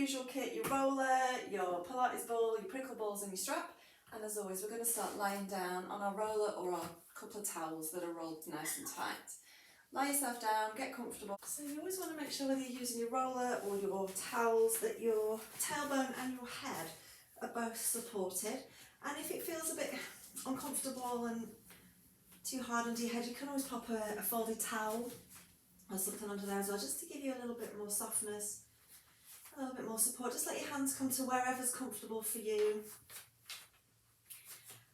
usual kit, your roller, your Pilates ball, your prickle balls and your strap. And as always, we're going to start lying down on our roller or our couple of towels that are rolled nice and tight. Lie yourself down, get comfortable. So you always want to make sure whether you're using your roller or your towels that your tailbone and your head are both supported. And if it feels a bit uncomfortable and too hard under your head, you can always pop a folded towel or something under there as well, just to give you a little bit more softness, a little bit more support. Just let your hands come to wherever's comfortable for you.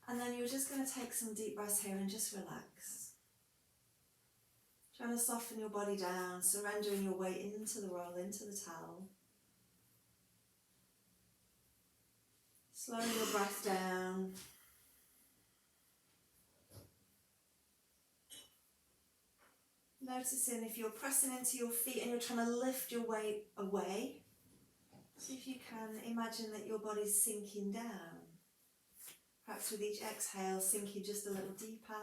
And then you're just going to take some deep breaths here and just relax. Trying to soften your body down, surrendering your weight into the roll, into the towel. Slowing your breath down. Noticing if you're pressing into your feet and you're trying to lift your weight away. See if you can imagine that your body's sinking down. Perhaps with each exhale, sinking just a little deeper.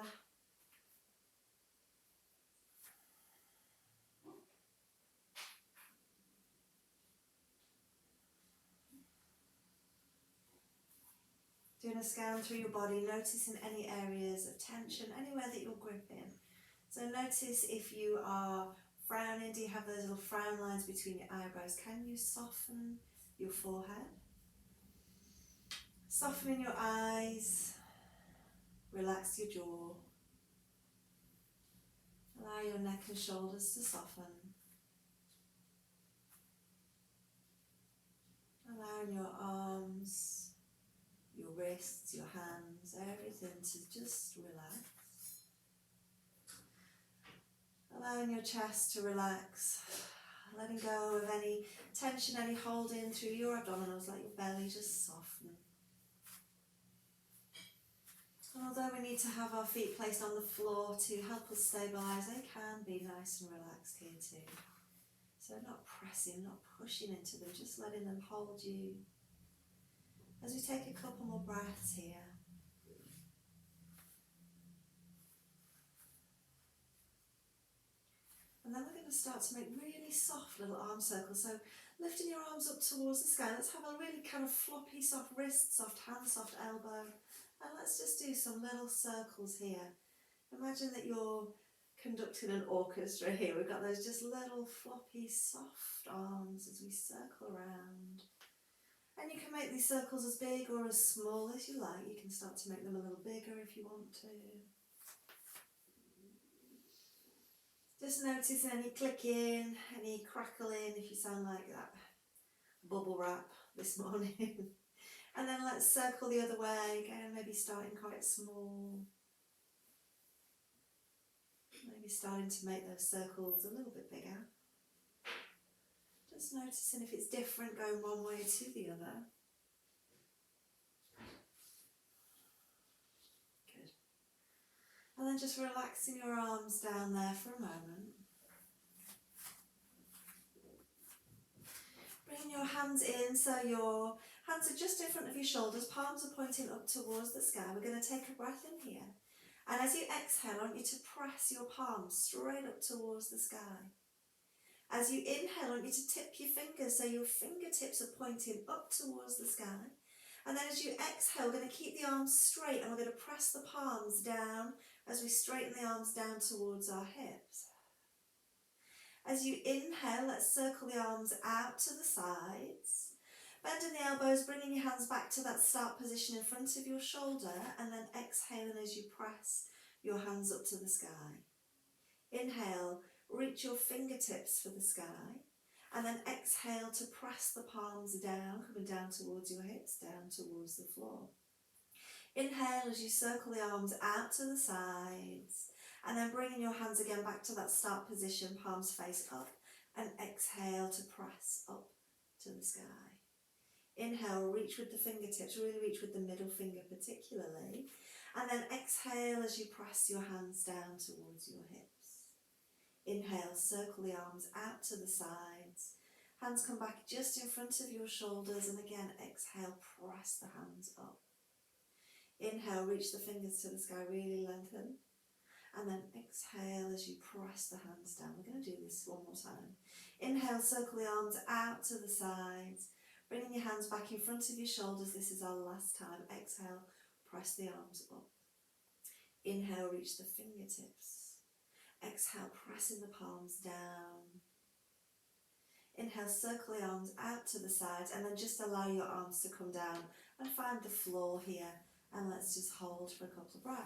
Doing a scan through your body, noticing any areas of tension, anywhere that you're gripping. So notice if you are frowning, do you have those little frown lines between your eyebrows? Can you soften your forehead? Softening your eyes, relax your jaw. Allow your neck and shoulders to soften. Allowing your arms, your wrists, your hands, everything to just relax. Allowing your chest to relax, letting go of any tension, any holding through your abdominals, like your belly just soften. And although we need to have our feet placed on the floor to help us stabilise, they can be nice and relaxed here too. So not pressing, not pushing into them, just letting them hold you. As we take a couple more breaths here. And then we're going to start to make really soft little arm circles. So lifting your arms up towards the sky. Let's have a really kind of floppy, soft wrist, soft hand, soft elbow. And let's just do some little circles here. Imagine that you're conducting an orchestra here. We've got those just little floppy, soft arms as we circle around. And you can make these circles as big or as small as you like. You can start to make them a little bigger if you want to. Just noticing any clicking, any crackling, if you sound like that bubble wrap this morning. And then let's circle the other way again, maybe starting quite small. Maybe starting to make those circles a little bit bigger. Just noticing if it's different going one way to the other. Good. And then just relaxing your arms down there for a moment. Bringing your hands in, so your hands are just in front of your shoulders, palms are pointing up towards the sky. We're going to take a breath in here. And as you exhale, I want you to press your palms straight up towards the sky. As you inhale, I want you to tip your fingers so your fingertips are pointing up towards the sky. And then as you exhale, we're going to keep the arms straight and we're going to press the palms down as we straighten the arms down towards our hips. As you inhale, let's circle the arms out to the sides. Bending the elbows, bringing your hands back to that start position in front of your shoulder, and then exhaling as you press your hands up to the sky. Inhale, reach your fingertips for the sky, and then exhale to press the palms down, coming down towards your hips, down towards the floor. Inhale as you circle the arms out to the sides, and then bringing your hands again back to that start position, palms face up, and exhale to press up to the sky. Inhale, reach with the fingertips, really reach with the middle finger particularly, and then exhale as you press your hands down towards your hips. Inhale, circle the arms out to the sides, hands come back just in front of your shoulders, and again exhale, press the hands up. Inhale, reach the fingers to the sky, really lengthen. And then exhale as you press the hands down. We're going to do this one more time. Inhale, circle the arms out to the sides. Bringing your hands back in front of your shoulders. This is our last time. Exhale, press the arms up. Inhale, reach the fingertips. Exhale, pressing the palms down. Inhale, circle the arms out to the sides, and then just allow your arms to come down and find the floor here. And let's just hold for a couple of breaths.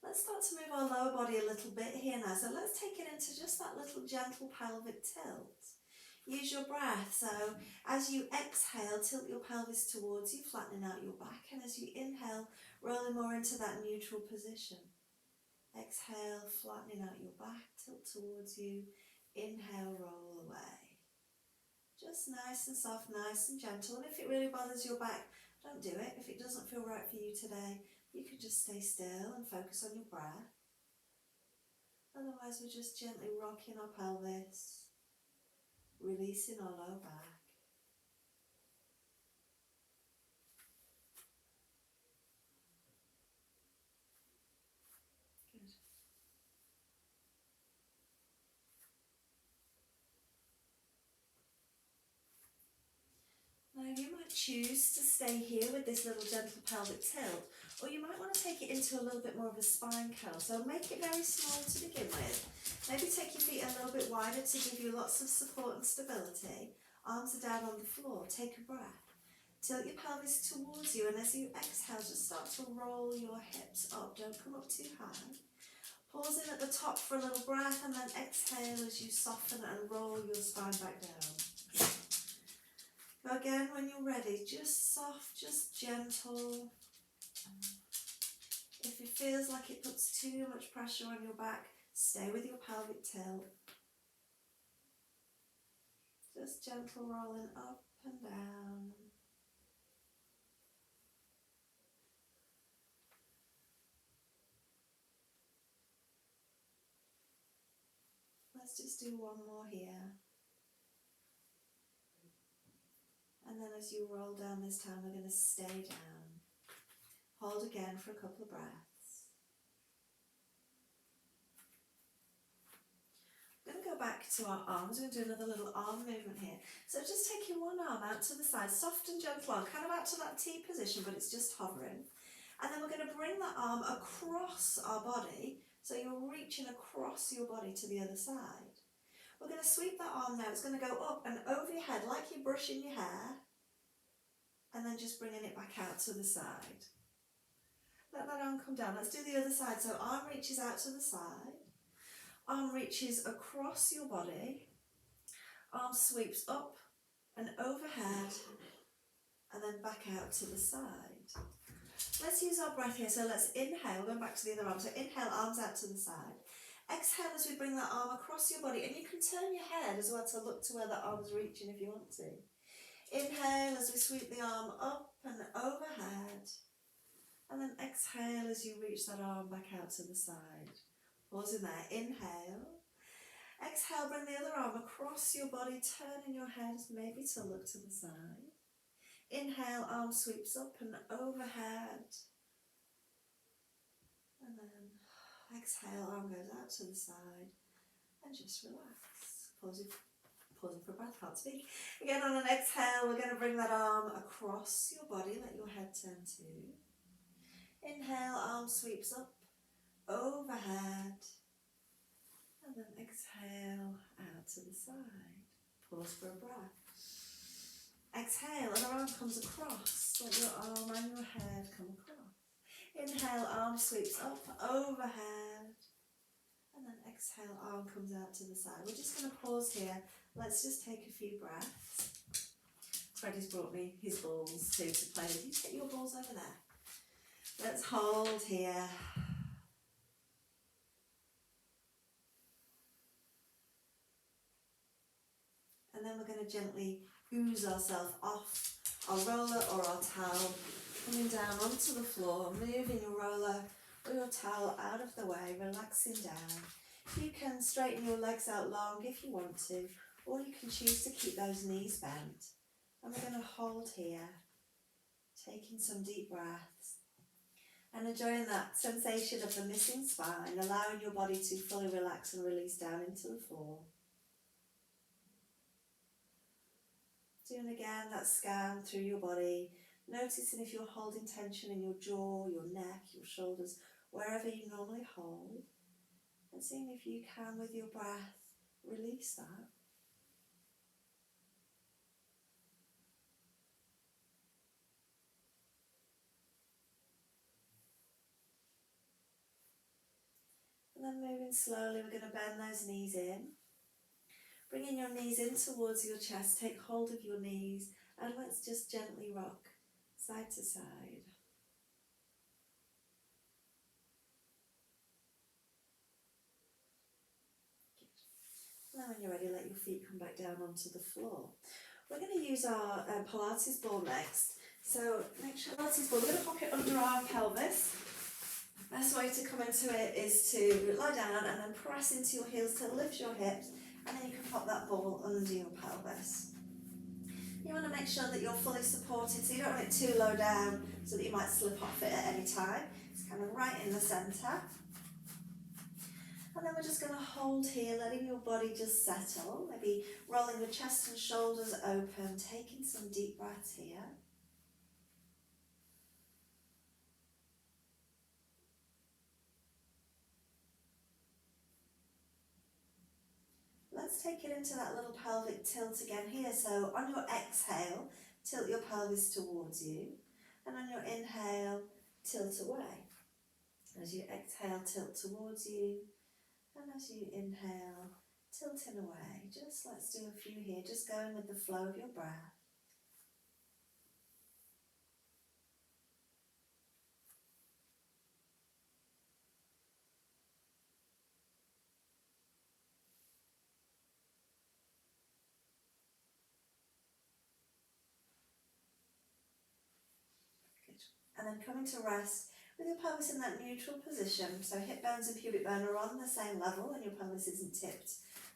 Let's start to move our lower body a little bit here now. So let's take it into just that little gentle pelvic tilt. Use your breath. So as you exhale, tilt your pelvis towards you, flattening out your back. And as you inhale, rolling more into that neutral position. Exhale, flattening out your back, tilt towards you. Inhale, roll away. Just nice and soft, nice and gentle. And if it really bothers your back, don't do it. If it doesn't feel right for you today, you can just stay still and focus on your breath. Otherwise, we're just gently rocking our pelvis, releasing our low back. Good. Now you might choose to stay here with this little gentle pelvic tilt, or you might want to take it into a little bit more of a spine curl. So make it very small to begin with. Maybe take your feet a little bit wider to give you lots of support and stability. Arms are down on the floor. Take a breath. Tilt your pelvis towards you, and as you exhale, just start to roll your hips up. Don't come up too high. Pause in at the top for a little breath, and then exhale as you soften and roll your spine back down. Again, when you're ready, just soft, just gentle. If it feels like it puts too much pressure on your back, stay with your pelvic tilt. Just gentle rolling up and down. Let's just do one more here. And then as you roll down this time, we're going to stay down. Hold again for a couple of breaths. We're going to go back to our arms. We're going to do another little arm movement here. So just taking one arm out to the side, soft and gentle arm, kind of out to that T position, but it's just hovering. And then we're going to bring that arm across our body, so you're reaching across your body to the other side. We're going to sweep that arm now. It's going to go up and over your head like you're brushing your hair, and then just bringing it back out to the side. Let that arm come down. Let's do the other side. So arm reaches out to the side, arm reaches across your body, arm sweeps up and overhead, and then back out to the side. Let's use our breath here. So let's inhale, going back to the other arm. So inhale, arms out to the side. Exhale as we bring that arm across your body, and you can turn your head as well to look to where that arm's reaching if you want to. Inhale as we sweep the arm up and overhead, and then exhale as you reach that arm back out to the side. Pause in there. Inhale. Exhale, bring the other arm across your body, turning your head maybe to look to the side. Inhale, arm sweeps up and overhead, and then exhale, arm goes out to the side, and just relax. Pausing for breath, can't speak. Again, on an exhale, we're going to bring that arm across your body, let your head turn too. Inhale, arm sweeps up, overhead, and then exhale, out to the side. Pause for a breath. Exhale, other arm comes across, let your arm and your head come across. Inhale, arm sweeps up, overhead, and then exhale, arm comes out to the side. We're just going to pause here. Let's just take a few breaths. Freddie's brought me his balls too to play with. You take your balls over there. Let's hold here. And then we're going to gently ooze ourselves off our roller or our towel, coming down onto the floor, moving your roller or your towel out of the way, relaxing down. You can straighten your legs out long if you want to, or you can choose to keep those knees bent. And we're going to hold here, taking some deep breaths and enjoying that sensation of the missing spine, allowing your body to fully relax and release down into the floor. Doing again that scan through your body, noticing if you're holding tension in your jaw, your neck, your shoulders, wherever you normally hold, and seeing if you can, with your breath, release that. And then moving slowly, we're going to bend those knees in. Bringing your knees in towards your chest, take hold of your knees, and let's just gently rock side to side. And then when you're ready, let your feet come back down onto the floor. We're going to use our Pilates ball next. So make sure Pilates ball, we're going to pop it under our pelvis. Best way to come into it is to lie down and then press into your heels to lift your hips, and then you can pop that ball under your pelvis. You want to make sure that you're fully supported, so you don't want it too low down so that you might slip off it at any time. It's kind of right in the centre. And then we're just going to hold here, letting your body just settle, maybe rolling the chest and shoulders open, taking some deep breaths here. Let's take it into that little pelvic tilt again here. So on your exhale, tilt your pelvis towards you. And on your inhale, tilt away. As you exhale, tilt towards you. And as you inhale, tilting away. Just let's do a few here, just going with the flow of your breath. And then coming to rest with your pelvis in that neutral position. So hip bones and pubic bone are on the same level and your pelvis isn't tipped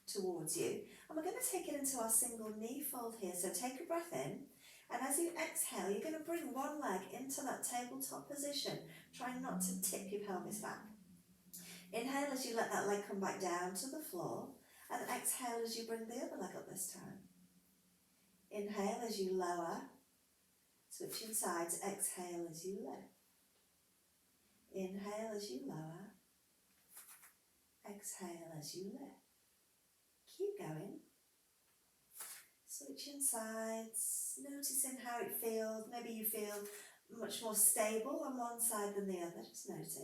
towards you. And we're going to take it into our single knee fold here. So take a breath in, and as you exhale, you're going to bring one leg into that tabletop position, trying not to tip your pelvis back. Inhale as you let that leg come back down to the floor, and exhale as you bring the other leg up this time. Inhale as you lower, switching sides, exhale as you lift. Inhale as you lower, exhale as you lift. Keep going. Switching sides, noticing how it feels. Maybe you feel much more stable on one side than the other, just notice. Of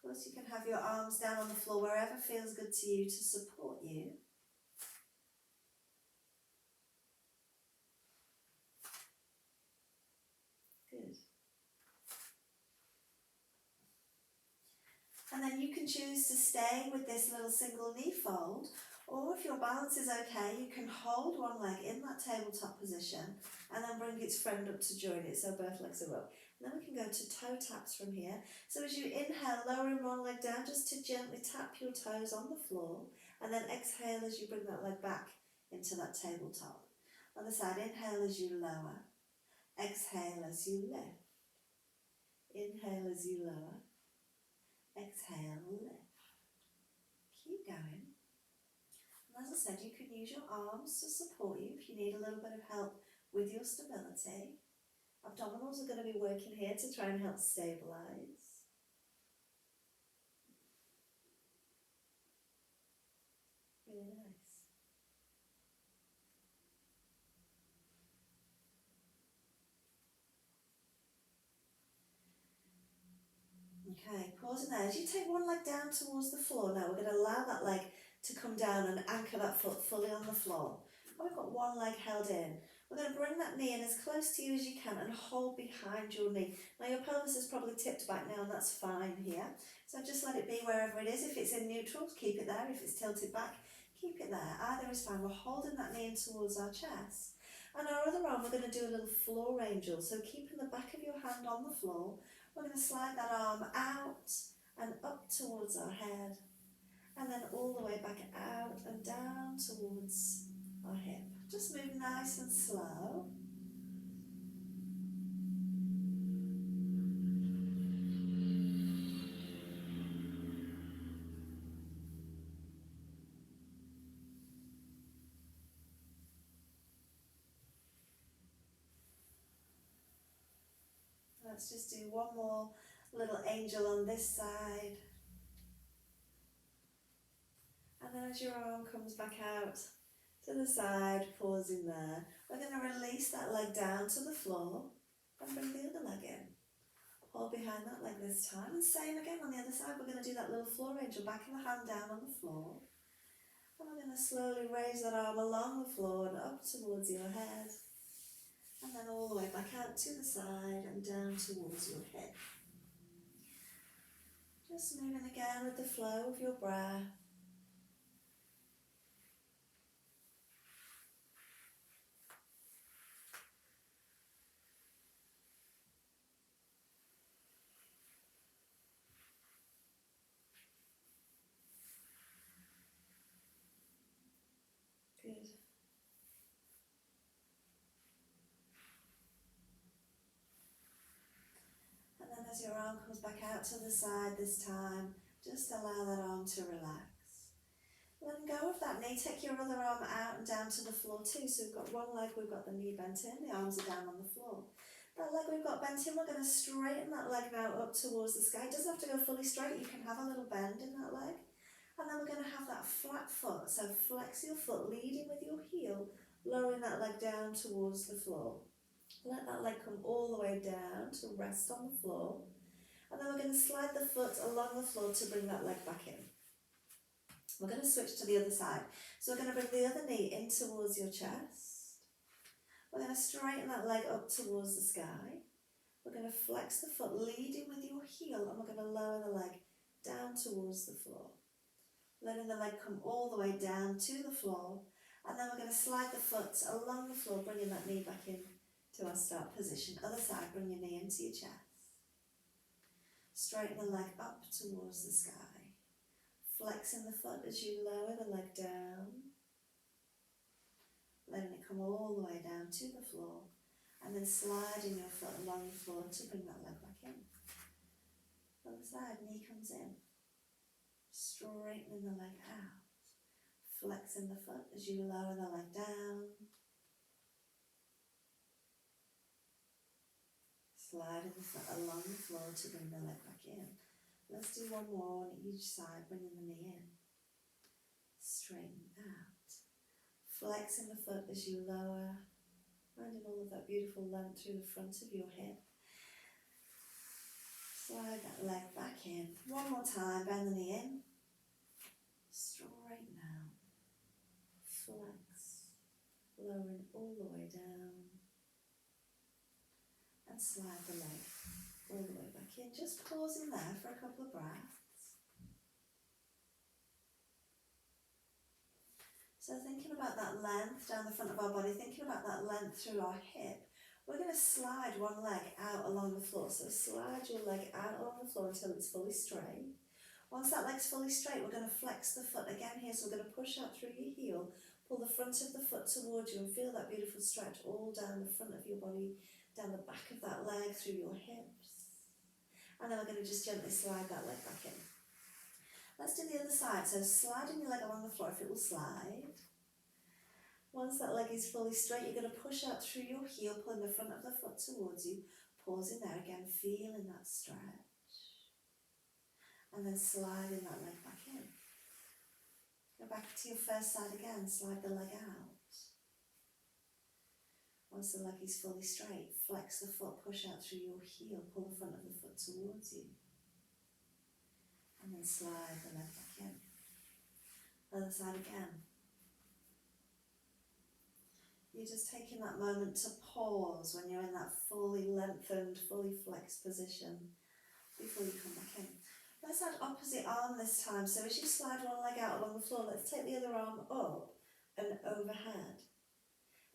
course, you can have your arms down on the floor wherever feels good to you to support you. Good. And then you can choose to stay with this little single knee fold, or if your balance is okay, you can hold one leg in that tabletop position and then bring its friend up to join it, so both legs are up. And then we can go to toe taps from here. So as you inhale, lowering one leg down just to gently tap your toes on the floor, and then exhale as you bring that leg back into that tabletop. On the side, inhale as you lower, exhale as you lift. Inhale as you lower, exhale, lift. Keep going. And as I said, you can use your arms to support you if you need a little bit of help with your stability. Abdominals are going to be working here to try and help stabilise. Really nice. Okay, pausing there. As you take one leg down towards the floor now, we're going to allow that leg to come down and anchor that foot fully on the floor. And we've got one leg held in. We're going to bring that knee in as close to you as you can and hold behind your knee. Now your pelvis is probably tipped back now, and that's fine here. So just let it be wherever it is. If it's in neutral, keep it there. If it's tilted back, keep it there. Either is fine. We're holding that knee in towards our chest. And our other arm, we're going to do a little floor angel. So keeping the back of your hand on the floor, we're going to slide that arm out and up towards our head, and then all the way back out and down towards our hip. Just move nice and slow. Let's just do one more little angel on this side. And then as your arm comes back out to the side, pausing there, we're going to release that leg down to the floor and bring the other leg in. Hold behind that leg this time, and same again on the other side. We're going to do that little floor angel, backing the hand down on the floor. And we're going to slowly raise that arm along the floor and up towards your head. And then all the way back out to the side and down towards your hip. Just moving again with the flow of your breath. Good. And then as your arm comes back out to the side this time, just allow that arm to relax. Letting go of that knee, take your other arm out and down to the floor too. So we've got one leg, we've got the knee bent in, the arms are down on the floor. That leg we've got bent in, we're going to straighten that leg now up towards the sky. It doesn't have to go fully straight, you can have a little bend in that leg. And then we're going to have that flat foot, so flex your foot, leading with your heel, lowering that leg down towards the floor. Let that leg come all the way down to rest on the floor. And then we're going to slide the foot along the floor to bring that leg back in. We're going to switch to the other side. So we're going to bring the other knee in towards your chest. We're going to straighten that leg up towards the sky. We're going to flex the foot, leading with your heel, and we're going to lower the leg down towards the floor. Letting the leg come all the way down to the floor, and then we're going to slide the foot along the floor, bringing that knee back in to our start position. Other side, bring your knee into your chest. Straighten the leg up towards the sky. Flexing the foot as you lower the leg down. Letting it come all the way down to the floor, and then sliding your foot along the floor to bring that leg back in. Other side, knee comes in. Straightening the leg out, flexing the foot as you lower the leg down, sliding the foot along the floor to bring the leg back in. Let's do one more on each side, bringing the knee in, straighten out, flexing the foot as you lower, finding all of that beautiful length through the front of your hip. Slide that leg back in. One more time, bend the knee in. Straighten out. Flex. Lowering all the way down. And slide the leg all the way back in. Just pausing there for a couple of breaths. So thinking about that length down the front of our body, thinking about that length through our hip. We're going to slide one leg out along the floor. So slide your leg out along the floor until it's fully straight. Once that leg's fully straight, we're going to flex the foot again here. So we're going to push out through your heel, pull the front of the foot towards you and feel that beautiful stretch all down the front of your body, down the back of that leg, through your hips. And then we're going to just gently slide that leg back in. Let's do the other side. So sliding your leg along the floor if it will slide. Once that leg is fully straight, you're going to push out through your heel, pulling the front of the foot towards you, pausing there again, feeling that stretch, and then sliding that leg back in. Go back to your first side again, slide the leg out. Once the leg is fully straight, flex the foot, push out through your heel, pull the front of the foot towards you, and then slide the leg back in. Other side again. You're just taking that moment to pause when you're in that fully lengthened, fully flexed position before you come back in. Let's add opposite arm this time. So as you slide one leg out along the floor, let's take the other arm up and overhead.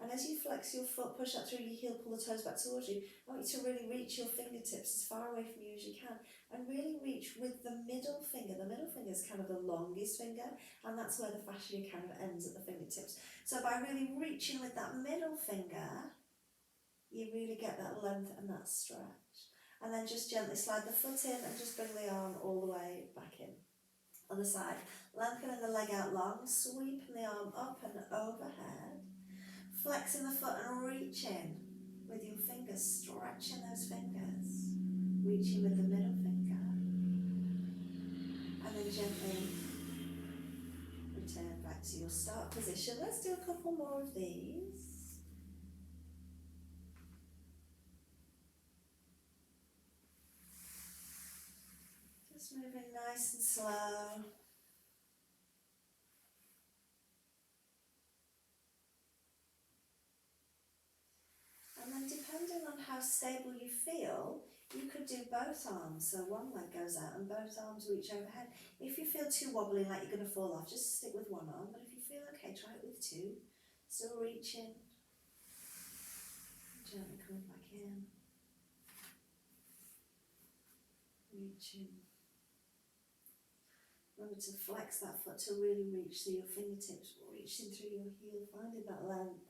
And as you flex your foot, push out through your heel, pull the toes back towards you, I want you to really reach your fingertips as far away from you as you can. And really reach with the middle finger. The middle finger is kind of the longest finger, and that's where the fascia kind of ends at the fingertips. So by really reaching with that middle finger, you really get that length and that stretch. And then just gently slide the foot in and just bring the arm all the way back in. Other side, lengthening the leg out long, sweeping the arm up and overhead. Flexing the foot and reaching. with your fingers, stretching those fingers, reaching with the middle finger, and then gently return back to your start position. Let's do a couple more of these. Just moving nice and slow. And then depending on how stable you feel, you could do both arms. So one leg goes out and both arms reach overhead. If you feel too wobbly, like you're going to fall off, just stick with one arm. But if you feel okay, try it with two. Still reaching. Gently coming back in. Reaching. Remember to flex that foot to really reach through your fingertips, reaching through your heel, finding that length.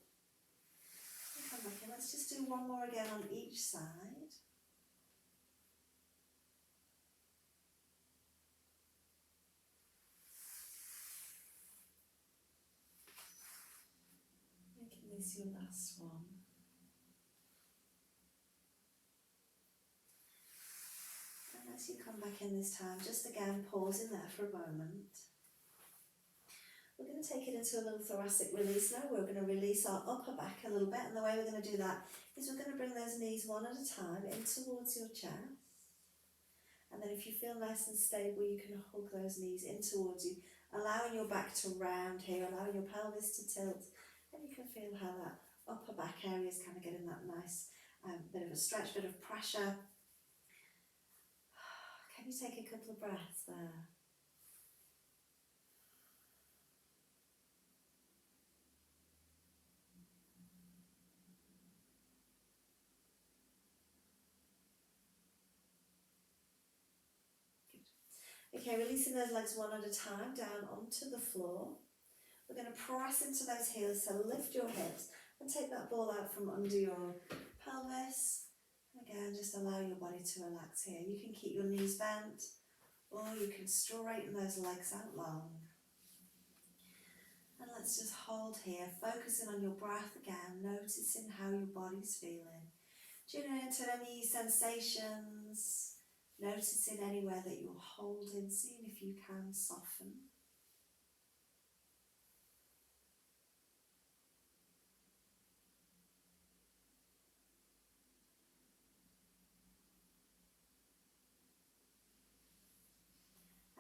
Come back in. Let's just do one more again on each side. Making this your last one. And as you come back in this time, just again pausing there for a moment. We're going to take it into a little thoracic release now. We're going to release our upper back a little bit, and the way we're going to do that is we're going to bring those knees one at a time in towards your chest. And then if you feel nice and stable, you can hug those knees in towards you, allowing your back to round here, allowing your pelvis to tilt, and you can feel how that upper back area is kind of getting that nice bit of a stretch, bit of pressure. Can you take a couple of breaths there? Okay, releasing those legs one at a time down onto the floor. We're going to press into those heels, so lift your hips and take that ball out from under your pelvis. Again, just allow your body to relax here. You can keep your knees bent, or you can straighten those legs out long. And let's just hold here, focusing on your breath again, noticing how your body's feeling. Tuning into any sensations, noticing anywhere that you're holding, seeing if you can soften.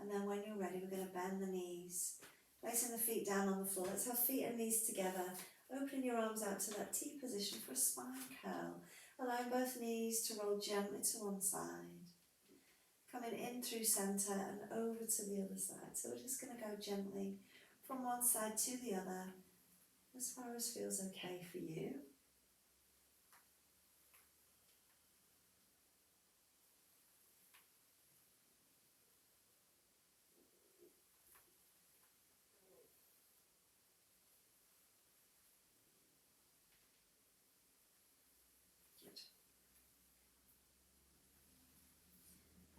And then when you're ready, we're going to bend the knees, placing the feet down on the floor. Let's have feet and knees together, opening your arms out to that T position for a spine curl, allowing both knees to roll gently to one side. Coming in through centre and over to the other side. So we're just going to go gently from one side to the other, as far as feels okay for you.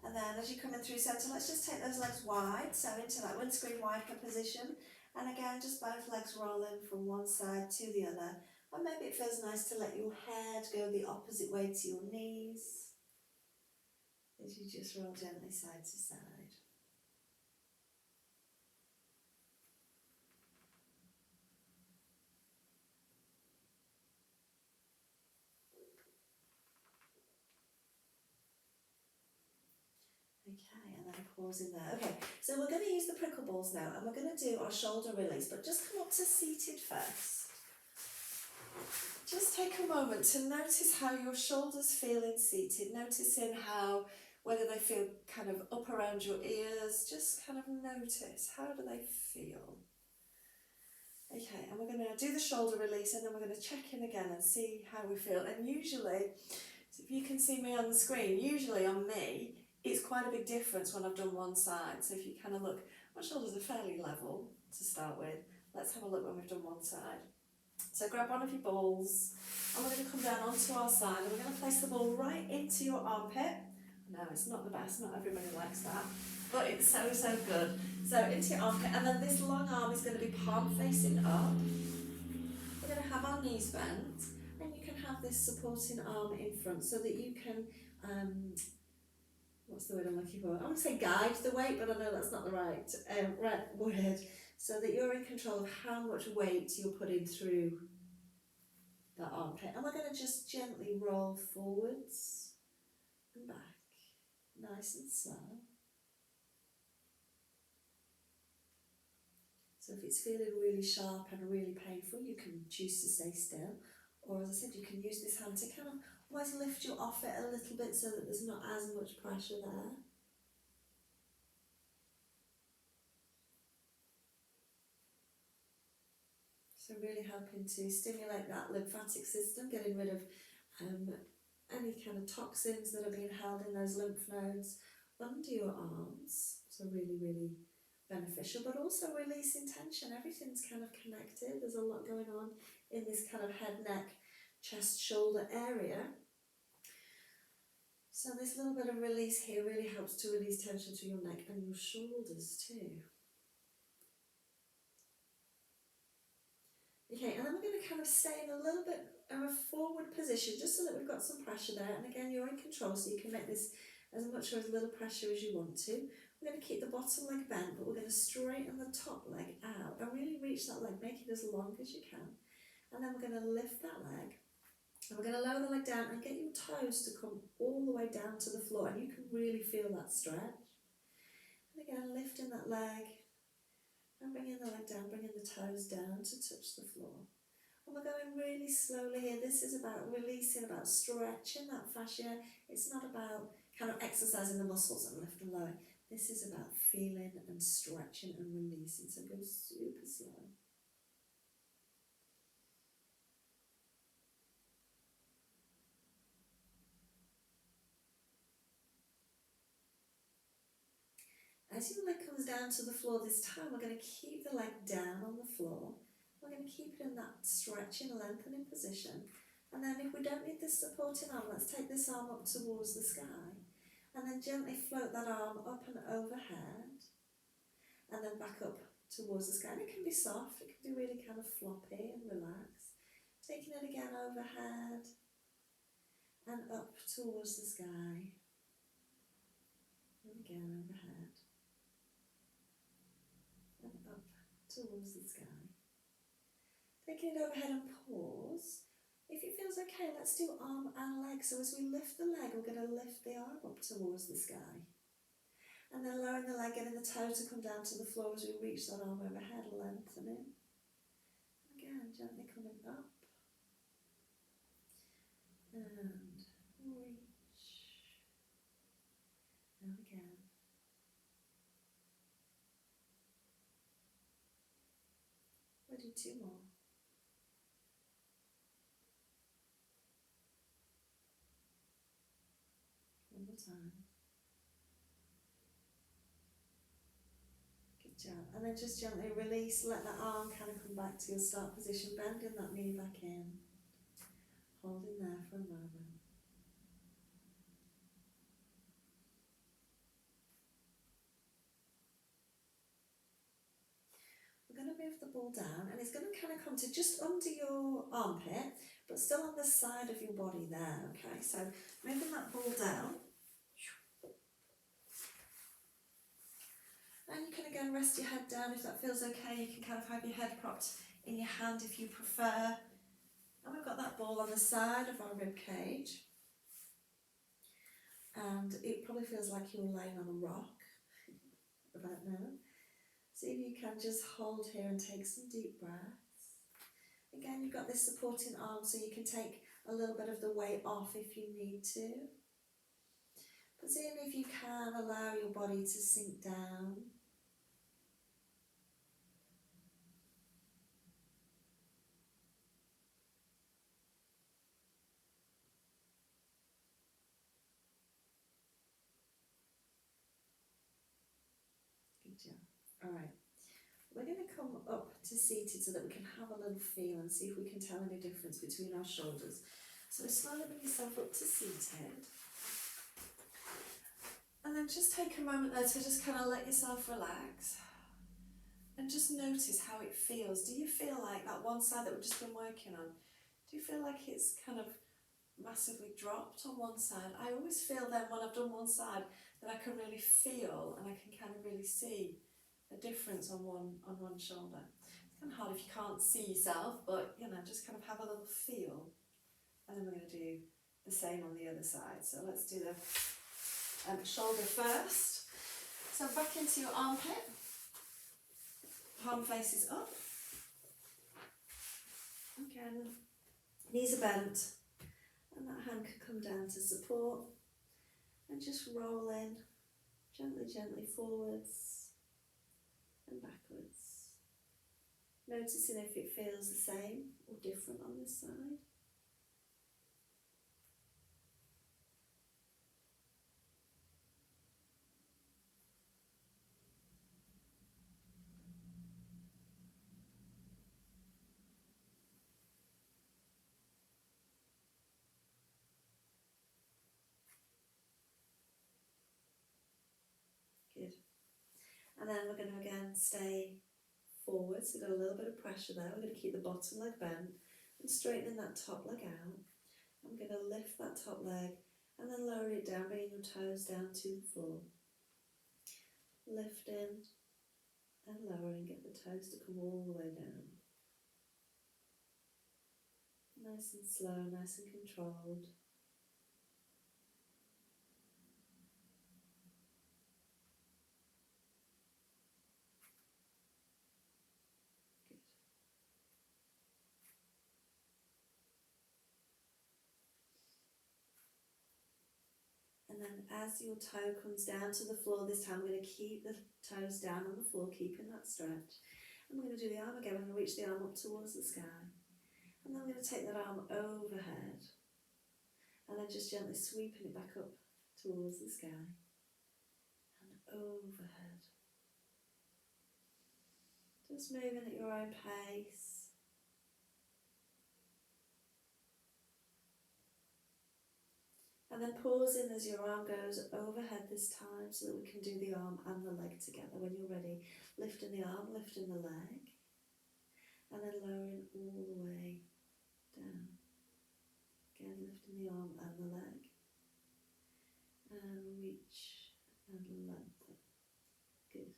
And then as you come in through centre, let's just take those legs wide, so into that windscreen wiper position. And again, just both legs rolling from one side to the other. And maybe it feels nice to let your head go the opposite way to your knees, as you just roll gently side to side. Okay, and then pause in there. Okay, so we're going to use the prickle balls now, and we're going to do our shoulder release, but just come up to seated first. Just take a moment to notice how your shoulders feel in seated, noticing how, whether they feel kind of up around your ears, just kind of notice, how do they feel? Okay, and we're going to do the shoulder release, and then we're going to check in again and see how we feel. And usually, so if you can see me on the screen, usually on me, it's quite a big difference when I've done one side. So if you kind of look, my shoulders are fairly level to start with. Let's have a look when we've done one side. So grab one of your balls, and we're going to come down onto our side, and we're going to place the ball right into your armpit. No, it's not the best, not everybody likes that, but it's so good. So into your armpit, and then this long arm is going to be palm facing up. We're going to have our knees bent, and you can have this supporting arm in front so that you can, what's the word I'm looking for? I want to say guide the weight, but I know that's not the right word. So that you're in control of how much weight you're putting through that armpit. And we're going to just gently roll forwards and back, nice and slow. So if it's feeling really sharp and really painful, you can choose to stay still. Or as I said, you can use this hand to kind of almost lift you off it a little bit so that there's not as much pressure there. So really helping to stimulate that lymphatic system, getting rid of any kind of toxins that are being held in those lymph nodes under your arms. So really, really beneficial, but also releasing tension. Everything's kind of connected. There's a lot going on in this kind of head, neck, chest, shoulder area. So this little bit of release here really helps to release tension to your neck and your shoulders too. Okay, and then we're going to kind of stay in a little bit of a forward position just so that we've got some pressure there. And again, you're in control, so you can make this as much or as little pressure as you want to. We're going to keep the bottom leg bent, but we're going to straighten the top leg out and really reach that leg, make it as long as you can. And then we're going to lift that leg. And we're going to lower the leg down and get your toes to come all the way down to the floor. And you can really feel that stretch. And again, lifting that leg and bringing the leg down, bringing the toes down to touch the floor. And we're going really slowly here. This is about releasing, about stretching that fascia. It's not about kind of exercising the muscles and lift and lower. This is about feeling and stretching and releasing. So go super slow. As your leg comes down to the floor this time, we're going to keep the leg down on the floor. We're going to keep it in that stretching, lengthening position. And then if we don't need this supporting arm, let's take this arm up towards the sky. And then gently float that arm up and overhead. And then back up towards the sky. And it can be soft, it can be really kind of floppy and relaxed. Taking it again overhead. And up towards the sky. And again overhead. And up towards the sky. Taking it overhead and pause. If it feels okay, let's do arm and leg. So as we lift the leg, we're going to lift the arm up towards the sky. And then lowering the leg, getting the toe to come down to the floor as we reach that arm overhead, lengthening. Again, gently coming up. And reach. And again. We'll do two more. One more time. Good job. And then just gently release, let that arm kind of come back to your start position, bending that knee back in. Holding there for a moment. We're going to move the ball down and it's going to kind of come to just under your armpit, but still on the side of your body there, okay? So moving that ball down. And you can again rest your head down if that feels okay. You can kind of have your head propped in your hand if you prefer. And we've got that ball on the side of our rib cage. And it probably feels like you're laying on a rock about now. See if you can just hold here and take some deep breaths. Again, you've got this supporting arm so you can take a little bit of the weight off if you need to. But seeing if you can allow your body to sink down. Good job. All right. We're going to come up to seated so that we can have a little feel and see if we can tell any difference between our shoulders. So slowly bring yourself up to seated. And then just take a moment there to just kind of let yourself relax. And just notice how it feels. Do you feel like that one side that we've just been working on Do you feel like it's kind of massively dropped on one side? I always feel then when I've done one side that I can really feel and I can kind of really see a difference on one shoulder. It's kind of hard if you can't see yourself, but you know, just kind of have a little feel. And then we're going to do the same on the other side. So let's do the shoulder first. So back into your armpit, palm faces up. Again, knees are bent, and that hand can come down to support, and just roll in gently, gently forwards and backwards. Noticing if it feels the same or different on this side. Good. And then we're going to again stay forward, so got a little bit of pressure there. We're going to keep the bottom leg bent and straightening that top leg out. I'm going to lift that top leg and then lower it down, bringing your toes down to the floor. Lifting and lowering, get the toes to come all the way down. Nice and slow, nice and controlled. Good. And then as your toe comes down to the floor, this time we're going to keep the toes down on the floor, keeping that stretch. And we're going to do the arm again. We're going to reach the arm up towards the sky. And then we're going to take that arm overhead. And then just gently sweeping it back up towards the sky. And overhead. Just moving at your own pace. And then pausing as your arm goes overhead this time so that we can do the arm and the leg together. When you're ready, lifting the arm, lifting the leg, and then lowering all the way down. Again, lifting the arm and the leg, and reach and lengthen. Good.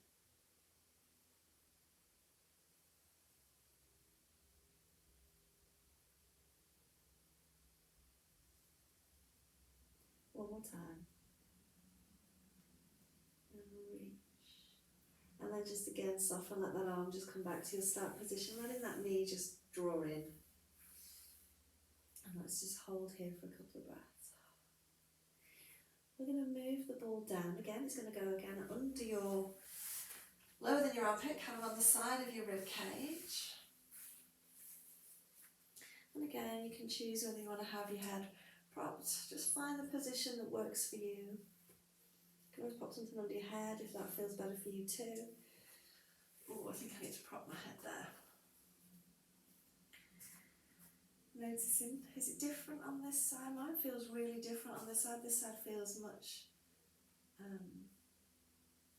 One more time. And reach. And then just again soften, let that arm just come back to your start position, letting that knee just draw in. And let's just hold here for a couple of breaths. We're going to move the ball down again. It's going to go again under your, lower than your armpit, kind of on the side of your rib cage. And again, you can choose whether you want to have your head propped. Just find the position that works for you. You can always pop something under your head if that feels better for you too. Oh, I think I need to prop my head there. Noticing, is it different on this side? Mine feels really different on this side. This side feels much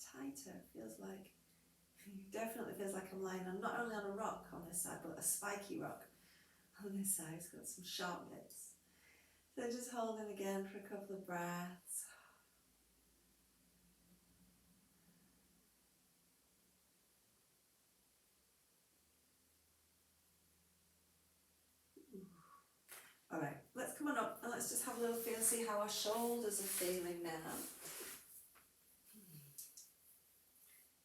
tighter. It feels like, definitely feels like I'm lying on, not only on a rock on this side, but a spiky rock on this side. It's got some sharp bits. So just holding again for a couple of breaths. Alright, let's come on up and let's just have a little feel, see how our shoulders are feeling now.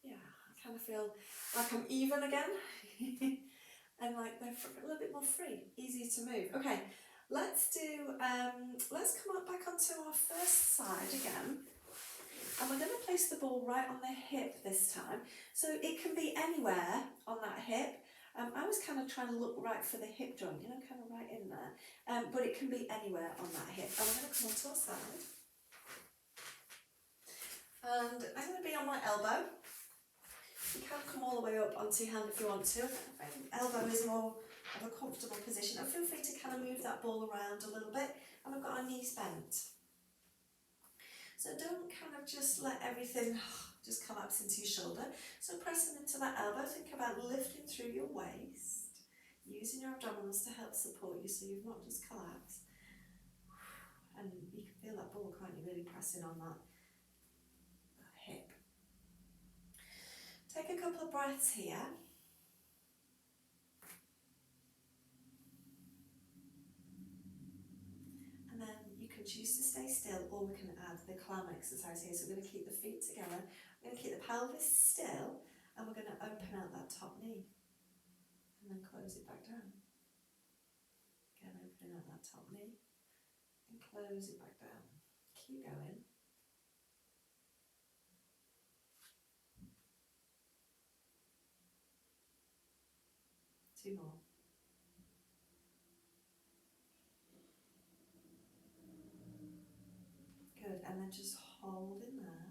Yeah, I kind of feel like I'm even again. And like they're a little bit more free, easier to move. Okay, let's come up back onto our first side again. And we're going to place the ball right on the hip this time. So it can be anywhere on that hip. I was kind of trying to look right for the hip joint, you know, kind of right in there. But it can be anywhere on that hip. And we're going to come onto our side. And I'm going to be on my elbow. You can come all the way up onto your hand if you want to. I think elbow is more of a comfortable position. And feel free to kind of move that ball around a little bit. And we've got our knees bent. So don't kind of just let everything just collapse into your shoulder. So pressing into that elbow, think about lifting through your waist. using your abdominals to help support you so you've not just collapsed. And you can feel that ball, can't you, really pressing on that hip. Take a couple of breaths here. And then you can choose to stay still, or we can add the clam exercise here. So we're going to keep the feet together, we're going to keep the pelvis still, and we're going to open out that top knee. And then close it back down. Again, opening out that top knee, and close it back down. Keep going. Two more. Good, and then just hold in there.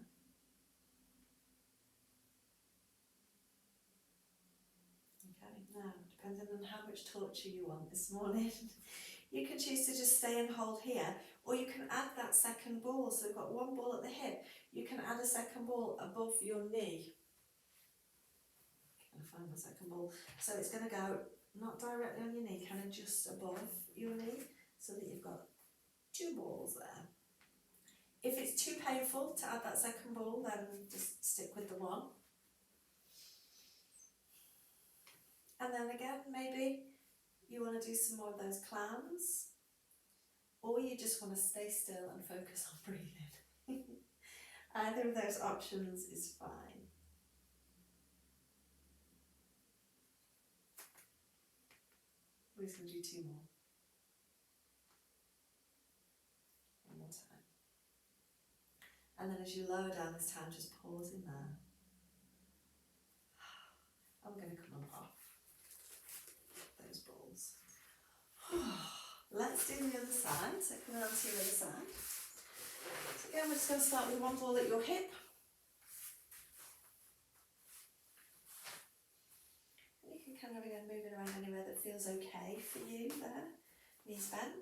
Okay, now, depending on how much torture you want this morning, you can choose to just stay and hold here, or you can add that second ball. So we've got one ball at the hip, you can add a second ball above your knee. Can I find my second ball? So it's going to go not directly on your knee, kind of just above your knee, so that you've got two balls there. If it's too painful to add that second ball, then just stick with the one. And then again, maybe you want to do some more of those clams, or you just want to stay still and focus on breathing. Either of those options is fine. We're just going to do two more. One more time. And then as you lower down this time, just pause in there. I'm going to come on off those balls. Let's do the other side. So coming on to the other side. So again, we're just going to start with one ball at your hip. And you can kind of again move it around anywhere that feels okay for you there. Knees bent.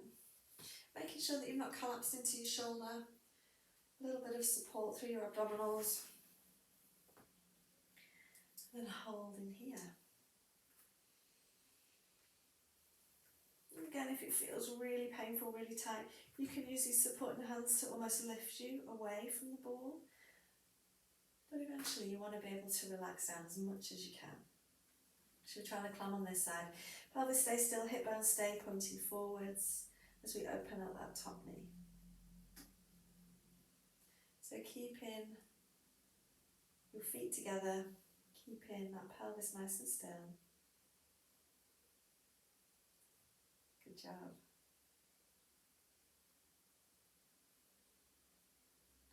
Making sure that you've not collapsed into your shoulder. A little bit of support through your abdominals. And then hold in here. And again, if it feels really painful, really tight, you can use these supporting hands to almost lift you away from the ball. But eventually you want to be able to relax down as much as you can. So we're trying to climb on this side. Pelvis stay still, hip bones stay pointing forwards as we open up that top knee. So keeping your feet together, keeping that pelvis nice and still. Good job.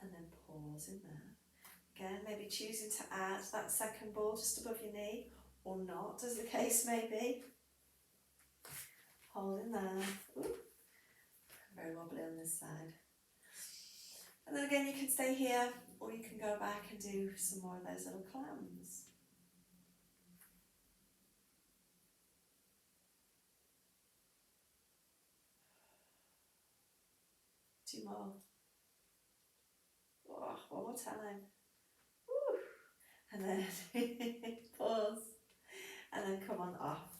And then pause in there. Again, maybe choosing to add that second ball just above your knee, or not, as the case may be. Hold in there. Ooh. Very wobbly on this side. And then again, you can stay here, or you can go back and do some more of those little clams. Two more. Oh, one more time. Woo. And then pause. And then come on off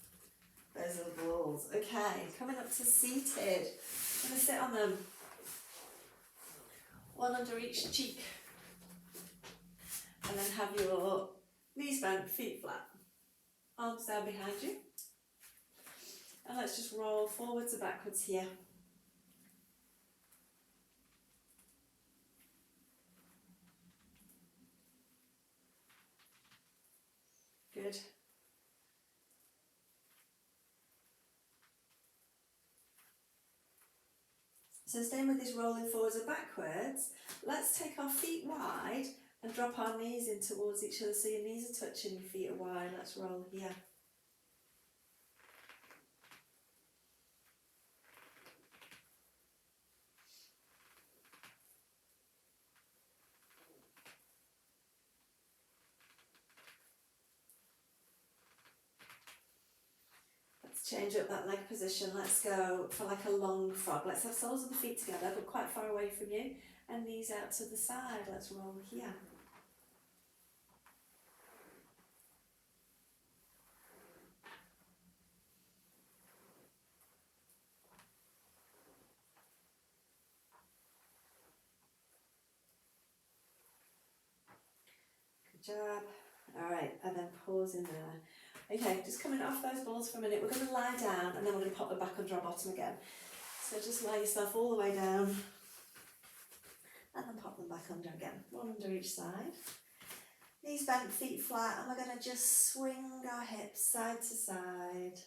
those little balls. Okay, coming up to seated. I'm going to sit on them. One under each cheek. And then have your knees bent, feet flat. Arms down behind you. And let's just roll forwards and backwards here. Good. So staying with this rolling forwards and backwards, let's take our feet wide and drop our knees in towards each other so your knees are touching, your feet are wide. Let's roll here. Let's change up that leg position. Let's go for like a long frog. Let's have soles of the feet together but quite far away from you, and knees out to the side. Let's roll here. Good job. Alright, and then pause in there. Okay, just coming off those balls for a minute. We're going to lie down and then we're going to pop them back under our bottom again. So just lie yourself all the way down and then pop them back under again. One under each side. Knees bent, feet flat, and we're going to just swing our hips side to side.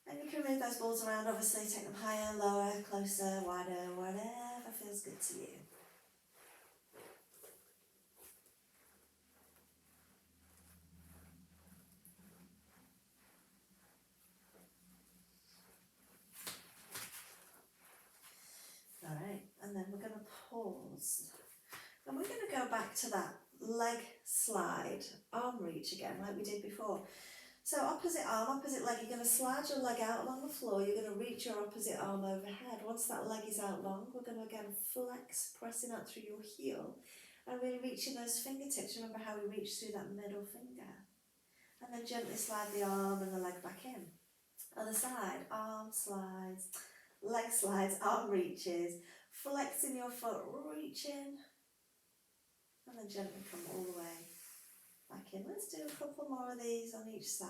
And you can move those balls around, obviously, take them higher, lower, closer, wider, whatever feels good to you. Alright, and then we're going to pause. And we're going to go back to that leg slide, arm reach again, like we did before. So opposite arm, opposite leg, you're going to slide your leg out along the floor, you're going to reach your opposite arm overhead. Once that leg is out long, we're going to again flex, pressing out through your heel, and really reaching those fingertips. Remember how we reach through that middle finger. And then gently slide the arm and the leg back in. Other side, arm slides, leg slides, arm reaches, flexing your foot, reaching, and then gently come all the way back in. Let's do a couple more of these on each side.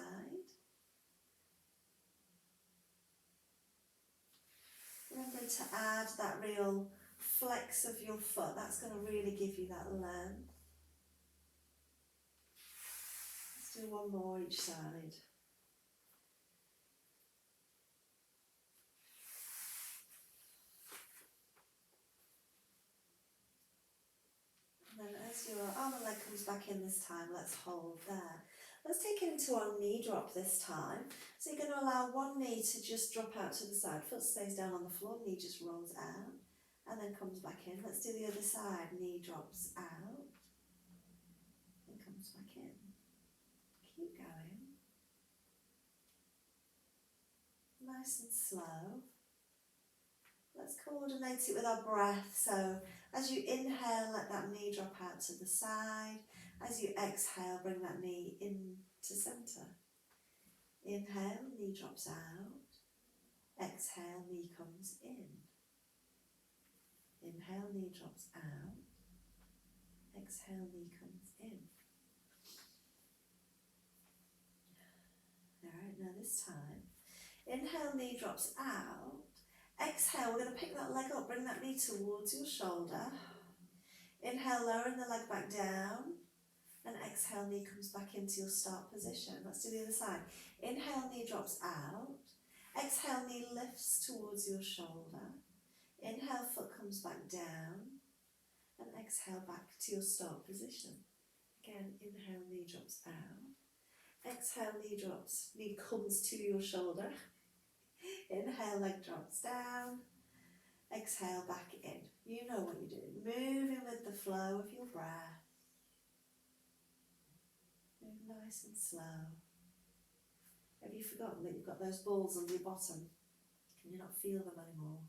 Remember to add that real flex of your foot. That's going to really give you that length. Let's do one more each side. And then as your arm and leg comes back in this time, let's hold there. Let's take it into our knee drop this time. So you're going to allow one knee to just drop out to the side. Foot stays down on the floor, knee just rolls out and then comes back in. Let's do the other side. Knee drops out and comes back in. Keep going. Nice and slow. Let's coordinate it with our breath. So as you inhale, let that knee drop out to the side. As you exhale, bring that knee in to centre. Inhale, knee drops out. Exhale, knee comes in. Inhale, knee drops out. Exhale, knee comes in. Alright, now this time, inhale, knee drops out. Exhale, we're going to pick that leg up, bring that knee towards your shoulder. Inhale, lowering the leg back down. And exhale, knee comes back into your start position. Let's do the other side. Inhale, knee drops out. Exhale, knee lifts towards your shoulder. Inhale, foot comes back down. And exhale, back to your start position. Again, inhale, knee drops out. Exhale, knee comes to your shoulder. Inhale, leg drops down. Exhale, back in. You know what you're doing. Moving with the flow of your breath. Move nice and slow. Have you forgotten that you've got those balls on your bottom? Can you not feel them anymore?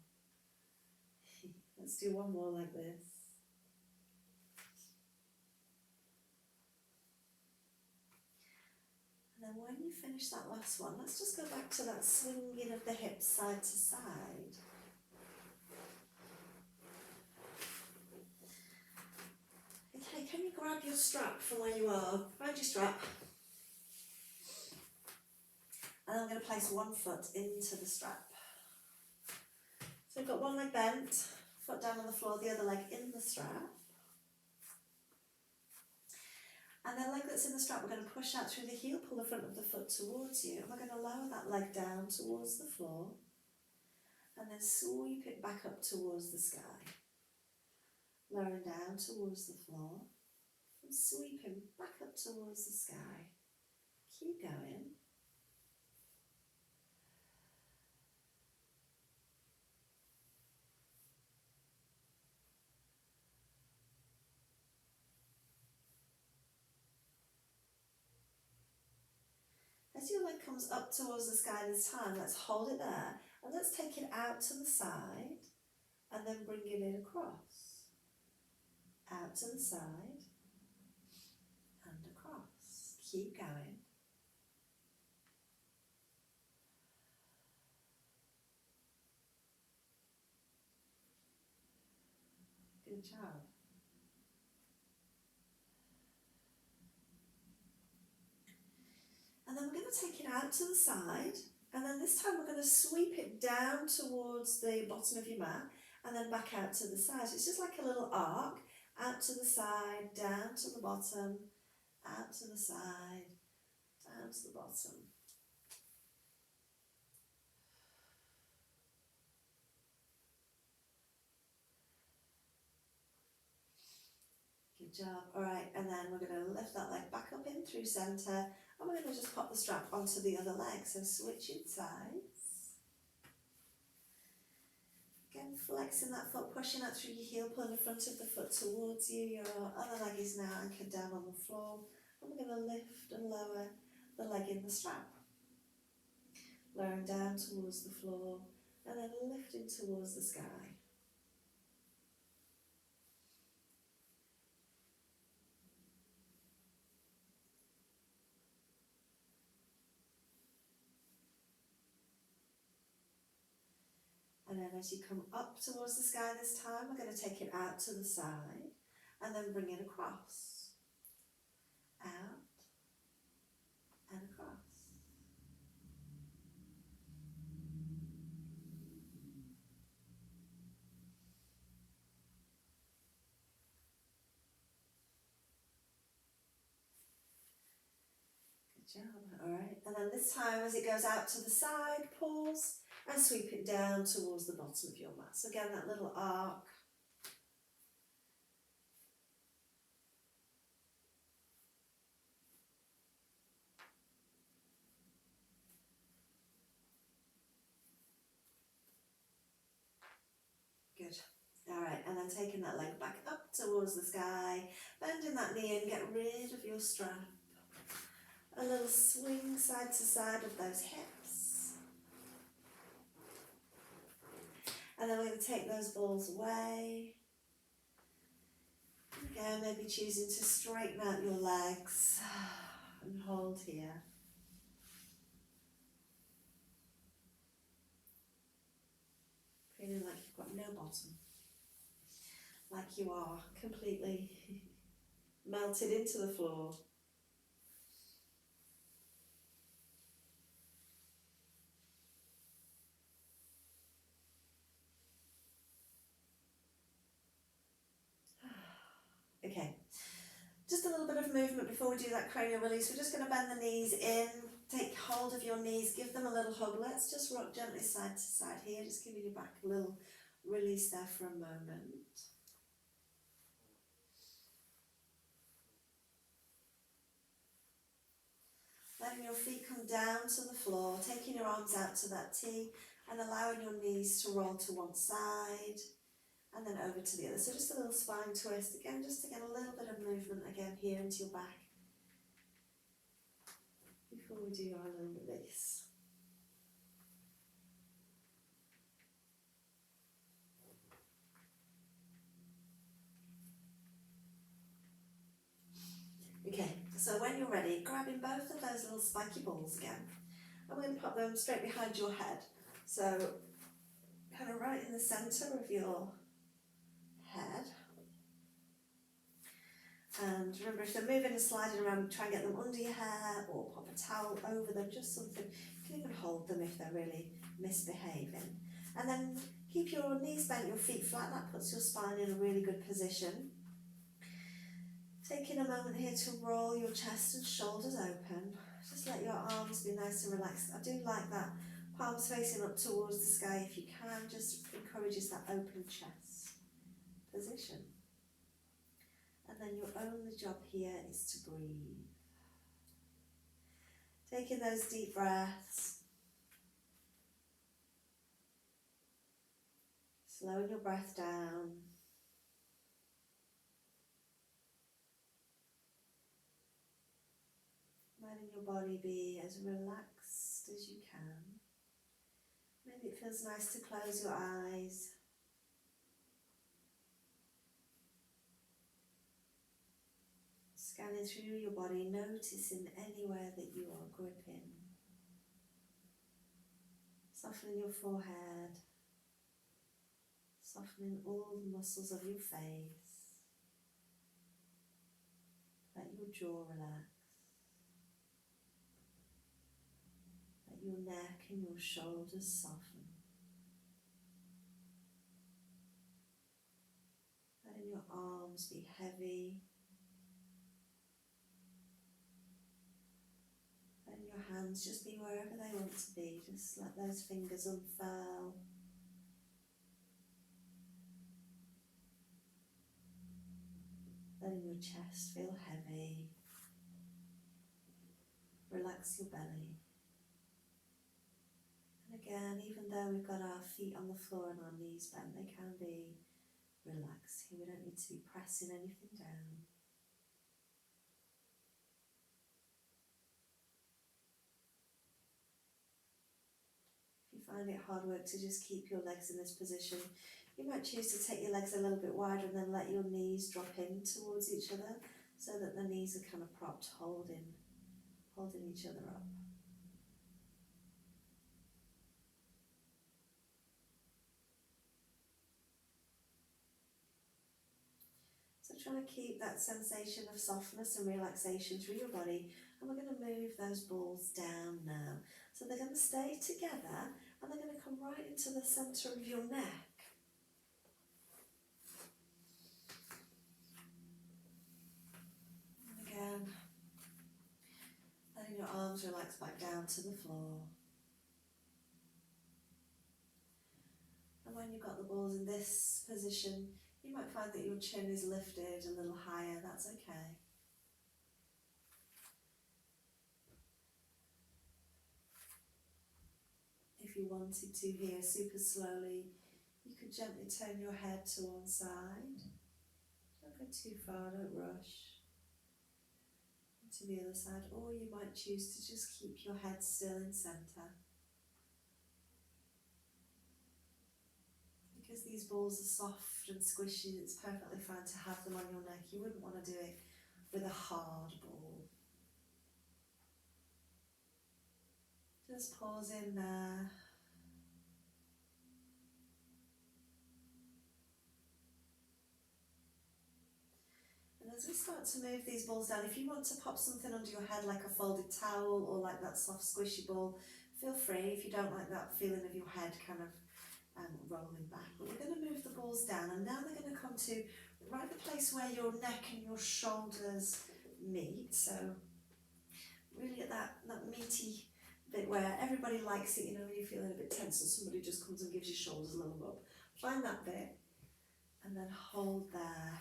Let's do one more like this. And then when you finish that last one, let's just go back to that swinging of the hips side to side. Okay, can you grab your strap from where you are? Grab your strap. And I'm going to place one foot into the strap. So we've got one leg bent, foot down on the floor, the other leg in the strap. And the leg that's in the strap, we're going to push out through the heel, pull the front of the foot towards you, and we're going to lower that leg down towards the floor, and then sweep it back up towards the sky. Lowering down towards the floor, and sweeping back up towards the sky. Keep going. As your leg comes up towards the sky this time, let's hold it there and let's take it out to the side and then bring it in across. Out to the side and across. Keep going. Good job. And then we're going to take it out to the side, and then this time we're going to sweep it down towards the bottom of your mat and then back out to the side. So it's just like a little arc, out to the side, down to the bottom, out to the side, down to the bottom. Good job. All right, and then we're going to lift that leg back up in through centre, and we're going to just pop the strap onto the other leg. So switching sides. Again, flexing that foot, pushing out through your heel, pulling the front of the foot towards you. Your other leg is now anchored down on the floor, and we're going to lift and lower the leg in the strap. Lowering down towards the floor, and then lifting towards the sky. And then as you come up towards the sky this time, we're going to take it out to the side and then bring it across. Out and across. Good job. All right. And then this time as it goes out to the side, pause and sweep it down towards the bottom of your mat. So again, that little arc. Good. All right, and then taking that leg back up towards the sky, bending that knee and get rid of your strap. A little swing side to side of those hips. And then we're going to take those balls away. Again, maybe choosing to straighten out your legs and hold here. Feeling like you've got no bottom. Like you are completely melted into the floor. Okay, just a little bit of movement before we do that cranial release. We're just going to bend the knees in, take hold of your knees, give them a little hug. Let's just rock gently side to side here, just giving your back a little release there for a moment. Letting your feet come down to the floor, taking your arms out to that T and allowing your knees to roll to one side and then over to the other. So just a little spine twist, again, just to get a little bit of movement again here into your back before we do our little release. Okay, so when you're ready, grabbing both of those little spiky balls again, and we're going to put them straight behind your head. So kind of right in the centre of your head. And remember, if they're moving and sliding around, try and get them under your hair or pop a towel over them, just something. You can even hold them if they're really misbehaving. And then keep your knees bent, your feet flat. That puts your spine in a really good position. Taking a moment here to roll your chest and shoulders open. Just let your arms be nice and relaxed. I do like that palms facing up towards the sky if you can. Just encourages that open chest position. And then your only job here is to breathe. Taking those deep breaths. Slowing your breath down. Letting your body be as relaxed as you can. Maybe it feels nice to close your eyes. Scanning through your body, noticing anywhere that you are gripping. Softening your forehead. Softening all the muscles of your face. Let your jaw relax. Let your neck and your shoulders soften. Letting your arms be heavy. Letting your hands just be wherever they want to be. Just let those fingers unfurl. Letting your chest feel heavy. Relax your belly. And again, even though we've got our feet on the floor and our knees bent, they can be relaxed here. We don't need to be pressing anything down. If you find it hard work to just keep your legs in this position, you might choose to take your legs a little bit wider and then let your knees drop in towards each other so that the knees are kind of propped, holding each other up. So trying to keep that sensation of softness and relaxation through your body, and we're going to move those balls down now. So they're going to stay together and they're going to come right into the centre of your neck. And again, letting your arms relax back down to the floor. And when you've got the balls in this position, you might find that your chin is lifted a little higher. That's okay. If you wanted to here, super slowly, you could gently turn your head to one side. Don't go too far, don't rush. And to the other side, or you might choose to just keep your head still in centre. Because these balls are soft and squishy, it's perfectly fine to have them on your neck. You wouldn't want to do it with a hard ball. Just pause in there. And as we start to move these balls down, if you want to pop something under your head like a folded towel or like that soft squishy ball, feel free if you don't like that feeling of your head kind of rolling back. But we're going to move the balls down, and now they're going to come to right the place where your neck and your shoulders meet. So really at that meaty bit where everybody likes it, you know, when you're feeling a bit tense and somebody just comes and gives your shoulders a little rub. Find that bit and then hold there.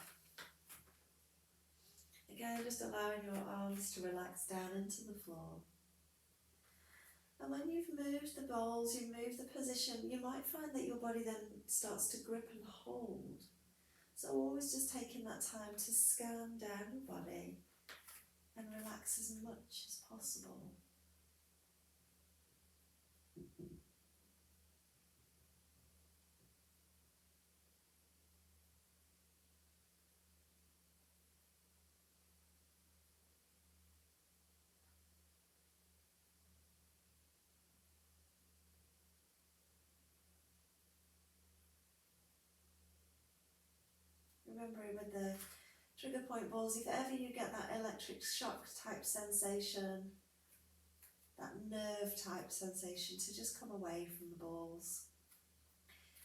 Again, just allowing your arms to relax down into the floor. And when you've moved the balls, you move the position, you might find that your body then starts to grip and hold. So always just taking that time to scan down your body and relax as much as possible. Remembering with the trigger point balls, if ever you get that electric shock type sensation, that nerve type sensation, to just come away from the balls.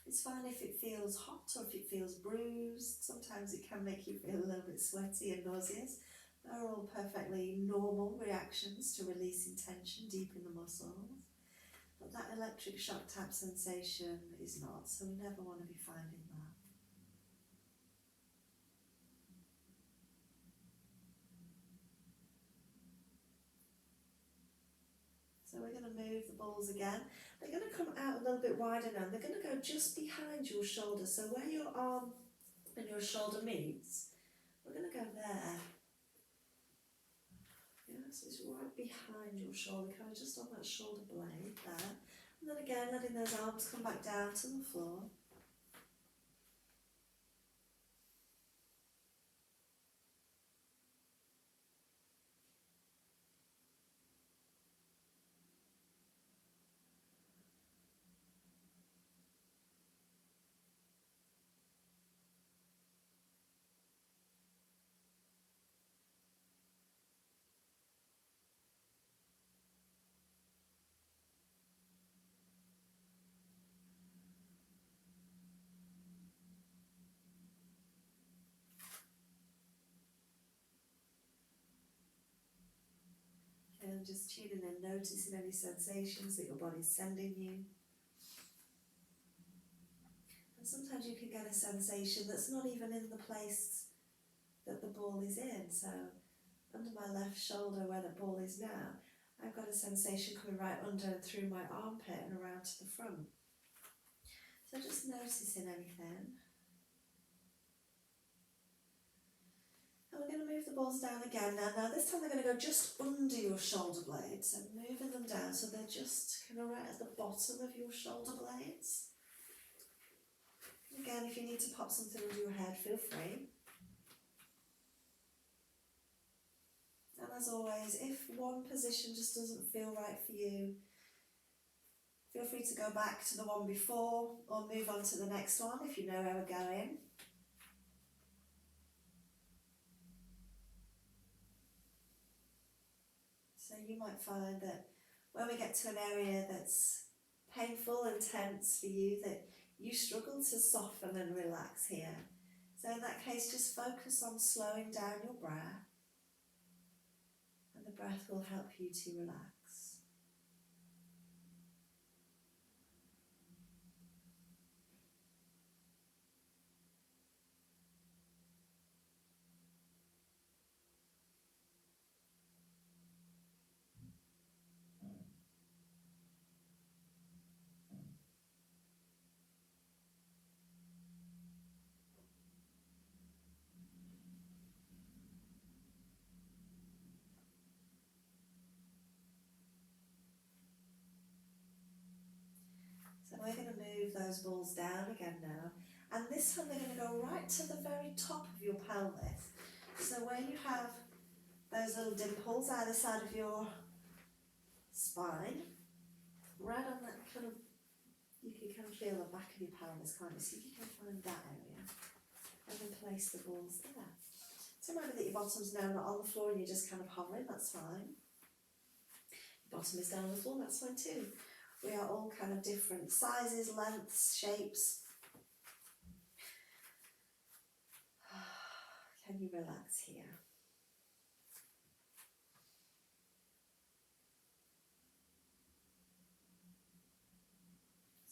It's fine if it feels hot or if it feels bruised. Sometimes it can make you feel a little bit sweaty and nauseous. They're all perfectly normal reactions to releasing tension deep in the muscles. But that electric shock type sensation is not, so we never want to be finding that. So we're going to move the balls again. They're going to come out a little bit wider now. They're going to go just behind your shoulder. So where your arm and your shoulder meets, we're going to go there. Yeah, so it's right behind your shoulder, kind of just on that shoulder blade there. And then again, letting those arms come back down to the floor. and just tuning in, noticing any sensations that your body's sending you. And sometimes you can get a sensation that's not even in the place that the ball is in. So under my left shoulder where the ball is now, I've got a sensation coming right under and through my armpit and around to the front. So just noticing anything. And we're going to move the balls down again now. Now this time they're going to go just under your shoulder blades, and moving them down so they're just kind of right at the bottom of your shoulder blades. Again, if you need to pop something under your head, feel free. And as always, if one position just doesn't feel right for you, feel free to go back to the one before or move on to the next one if you know where we're going. So you might find that when we get to an area that's painful and tense for you, that you struggle to soften and relax here. So in that case, just focus on slowing down your breath, and the breath will help you to relax. So we're going to move those balls down again now, and this time they're going to go right to the very top of your pelvis. So where you have those little dimples either side of your spine, right on that kind of, you can kind of feel the back of your pelvis, can't you? So you can find that area and then place the balls there. So maybe that your bottom's now not on the floor and you're just kind of hovering, that's fine. Your bottom is down on the floor, that's fine too. We are all kind of different sizes, lengths, shapes. Can you relax here?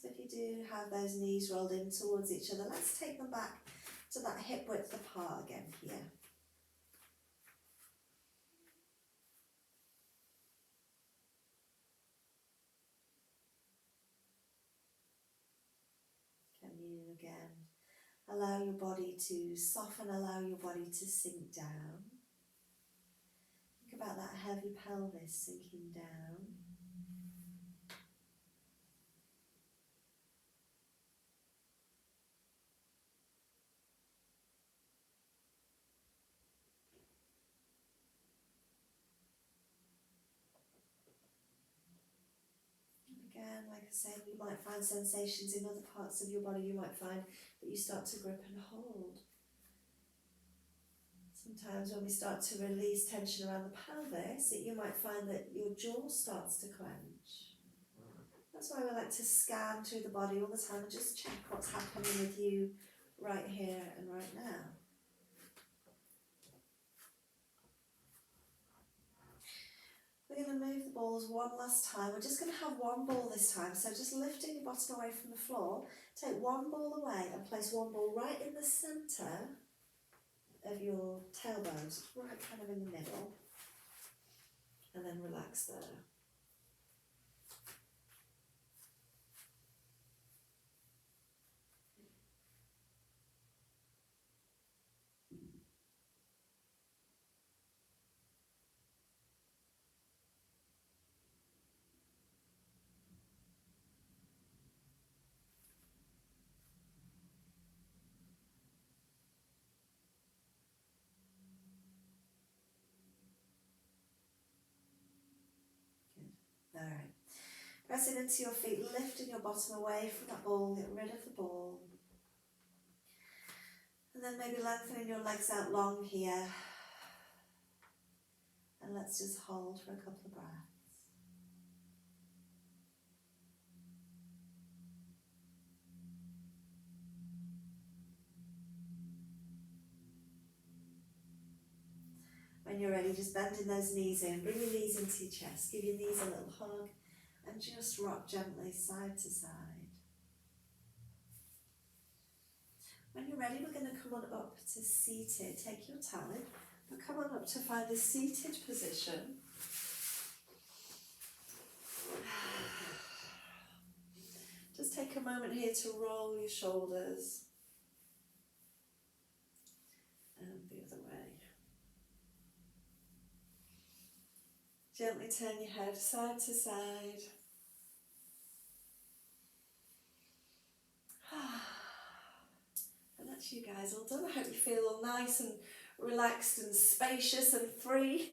So if you do have those knees rolled in towards each other, let's take them back to that hip width apart again here. Can you again allow your body to soften, allow your body to sink down. Think about that heavy pelvis sinking down. Again, like I said, you might find sensations in other parts of your body. You might find that you start to grip and hold. Sometimes when we start to release tension around the pelvis, you might find that your jaw starts to clench. That's why we like to scan through the body all the time and just check what's happening with you right here and right now. We're going to move the balls one last time. We're just going to have one ball this time. So just lifting your bottom away from the floor, take one ball away and place one ball right in the centre of your tailbones, right kind of in the middle, and then relax there. Alright, pressing into your feet, lifting your bottom away from that ball, get rid of the ball. And then maybe lengthening your legs out long here. And let's just hold for a couple of breaths. When When you're ready, just bending those knees in, bring your knees into your chest, give your knees a little hug, and just rock gently side to side. When you're ready, we're going to come on up to seated. Take your time, but come on up to find the seated position. Just take a moment here to roll your shoulders. And the other way. Gently turn your head side to side. And that's you guys all done. I hope you feel all nice and relaxed and spacious and free.